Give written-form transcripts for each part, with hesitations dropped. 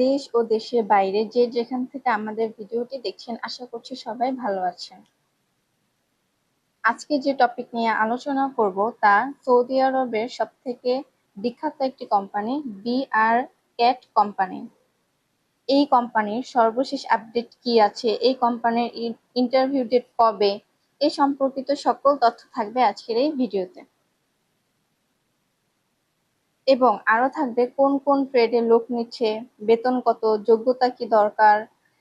দেশ ও দেশের বাইরে যে যেখান থেকে আমাদের ভিডিওটি দেখছেন আশা করছি সবাই ভালো আছেন। আজকে যে টপিক নিয়ে আলোচনা করব তা সৌদি আরবের সবথেকে বিখ্যাত একটি কোম্পানি বিআর ক্যাট কোম্পানি। এই কোম্পানির সর্বশেষ আপডেট কি আছে, এই কোম্পানির ইন্টারভিউ ডেট কবে, এ সম্পর্কিত সকল তথ্য থাকবে আজকের এই ভিডিওতে। এবং আরো থাকবে কোন কোন ট্রেডে লোক নিচ্ছে, বেতন কত, যোগ্যতা কি দরকার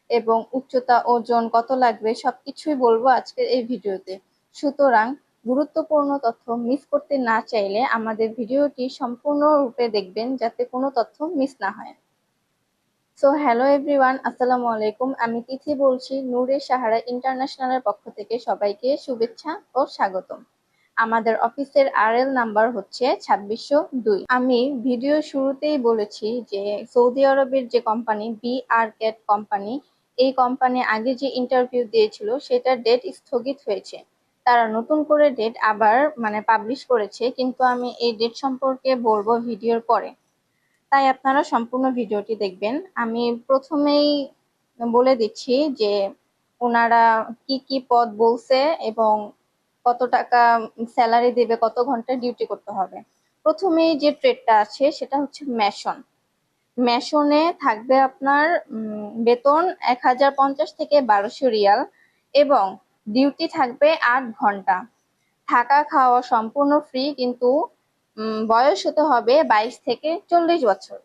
এবং উচ্চতা ওজন কত লাগবে সবকিছুই বলবো আজকের এই ভিডিওতে। সুতরাং গুরুত্বপূর্ণ তথ্য মিস করতে না চাইলে আমাদের ভিডিওটি সম্পূর্ণরূপে দেখবেন যাতে কোনো তথ্য মিস না হয়। সো হ্যালো এভরিওয়ান, আসসালামু আলাইকুম। আমি তিথি বলছি নূরে সাহারা ইন্টারন্যাশনালের পক্ষ থেকে। সবাইকে শুভেচ্ছা ও স্বাগতম। আমাদের অফিসের আরএল নাম্বার হচ্ছে 2602। আমি ভিডিও শুরুতেই বলেছি যে সৌদি আরবের যে কোম্পানি বিআর ক্যাট কোম্পানি, এই কোম্পানি আগে যে ইন্টারভিউ দিয়েছিল সেটার ডেট স্থগিত হয়েছে। তারা নতুন করে ডেট আবার পাবলিশ করেছে, কিন্তু আমি এই ডেট সম্পর্কে বলবো ভিডিওর পরে, তাই আপনারা সম্পূর্ণ ভিডিওটি দেখবেন। আমি প্রথমেই বলে দিচ্ছি যে ওনারা কি কি পদ বলছে এবং কত টাকা স্যালারি দেবে, কত ঘন্টা ডিউটি করতে হবে। প্রথমেই যে ট্রেডটা আছে সেটা হচ্ছে মেশন। মেশনে থাকবে আপনার বেতন 1050 থেকে 1200 রিয়াল এবং ডিউটি থাকবে 8 ঘন্টা। থাকা খাওয়া সম্পূর্ণ ফ্রি, কিন্তু বয়স হতে হবে 22 থেকে 40 বছর।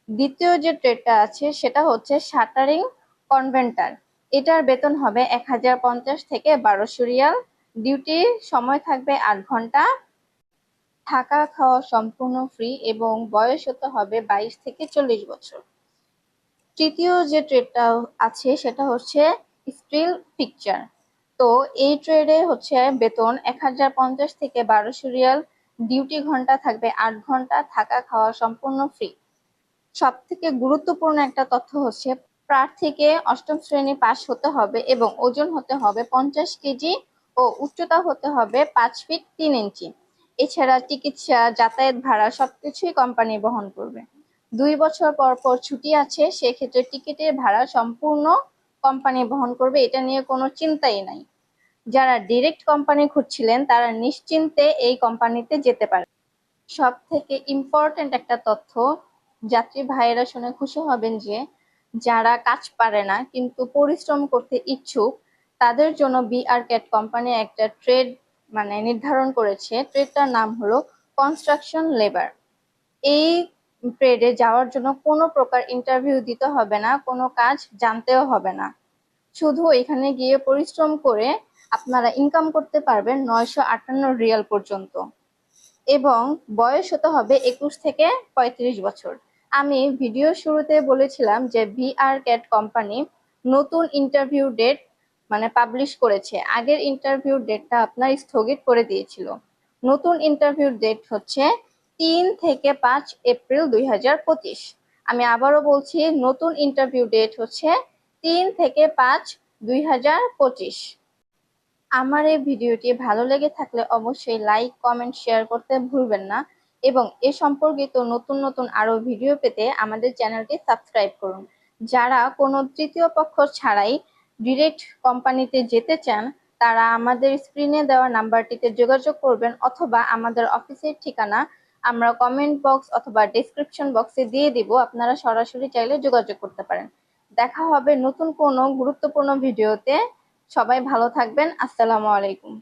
দ্বিতীয় যে ট্রেডটা আছে সেটা হচ্ছে শাটারিং কনভেন্টার। এটার বেতন হবে 1050 থেকে 1200 রিয়াল, ডিউটির সময় থাকবে 8 ঘন্টা, থাকা খাওয়া সম্পূর্ণ ফ্রি এবং বয়স হতে হবে 22 থেকে 40 বছর। তৃতীয় যে ট্রেডটা আছে সেটা হচ্ছে স্টিল পিকচার। তো এই ট্রেডে হচ্ছে বেতন 1050 থেকে 1200 রিয়াল, ডিউটি ঘন্টা থাকবে 8 ঘন্টা, থাকা খাওয়া সম্পূর্ণ ফ্রি। সব থেকে গুরুত্বপূর্ণ একটা তথ্য হচ্ছে প্রার্থীকে অষ্টম শ্রেণী পাশ হতে হবে এবং ওজন হতে হবে 50 কেজি ও উচ্চতা হতে হবে 5 ফিট 3 ইঞ্চি। এছাড়া চিকিৎসা, যাতায়াত ভাড়া সবকিছুই কোম্পানি বহন করবে। 2 বছর পর পর ছুটি আছে, সেক্ষেত্রে টিকিটের ভাড়া সম্পূর্ণ কোম্পানি বহন করবে, এটা নিয়ে কোনো চিন্তাই নাই। যারা ডিরেক্ট কোম্পানি খুঁজছিলেন তারা নিশ্চিন্তে এই কোম্পানিতে যেতে পারে। সব থেকে ইম্পর্টেন্ট একটা তথ্য, যাত্রী ভাইয়েরা শুনে খুশি হবেন যে যারা কাজ পারে না কিন্তু পরিশ্রম করতে ইচ্ছুক তাদের জন্য বিআর ক্যাট কোম্পানি একটা ট্রেড নির্ধারণ করেছে। ট্রেডটার নাম হলো কনস্ট্রাকশন লেবার। এই ট্রেডে যাওয়ার জন্য কোনো প্রকার ইন্টারভিউ দিতে হবে না, কোনো কাজ জানতেও হবে না। শুধু এখানে গিয়ে পরিশ্রম করে আপনারা ইনকাম করতে পারবেন 958 রিয়াল পর্যন্ত এবং বয়স হতে হবে 21 থেকে 35 বছর। আমি ভিডিও শুরুতে বলেছিলাম যে বিআর ক্যাট কোম্পানি নতুন ইন্টারভিউ ডেট পাবলিশ করেছে। আগের ইন্টারভিউ ডেটটা আপনার স্থগিত করে দিয়েছিল। নতুন ইন্টারভিউ ডেট হচ্ছে 3 থেকে 5 এপ্রিল 2025। আমি আবারও বলছি, নতুন ইন্টারভিউ ডেট হচ্ছে 3 থেকে 5 2025। আমার এই ভিডিওটি ভালো লেগে থাকলে অবশ্যই লাইক, কমেন্ট, শেয়ার করতে ভুলবেন না এবং এ সম্পর্কিত নতুন নতুন আরো ভিডিও পেতে আমাদের চ্যানেলটি সাবস্ক্রাইব করুন। যারা কোনো তৃতীয় পক্ষ ছাড়াই ডিরেক্ট কোম্পানিতে যেতে চান তারা আমাদের স্ক্রিনে দেওয়া নাম্বারটিতে যোগাযোগ করবেন, অথবা আমাদের অফিসের ঠিকানা আমরা কমেন্ট বক্স অথবা ডেসক্রিপশন বক্সে দিয়ে দিব, আপনারা সরাসরি চাইলে যোগাযোগ করতে পারেন। দেখা হবে নতুন কোনো গুরুত্বপূর্ণ ভিডিওতে। সবাই ভালো থাকবেন। আসসালামু আলাইকুম।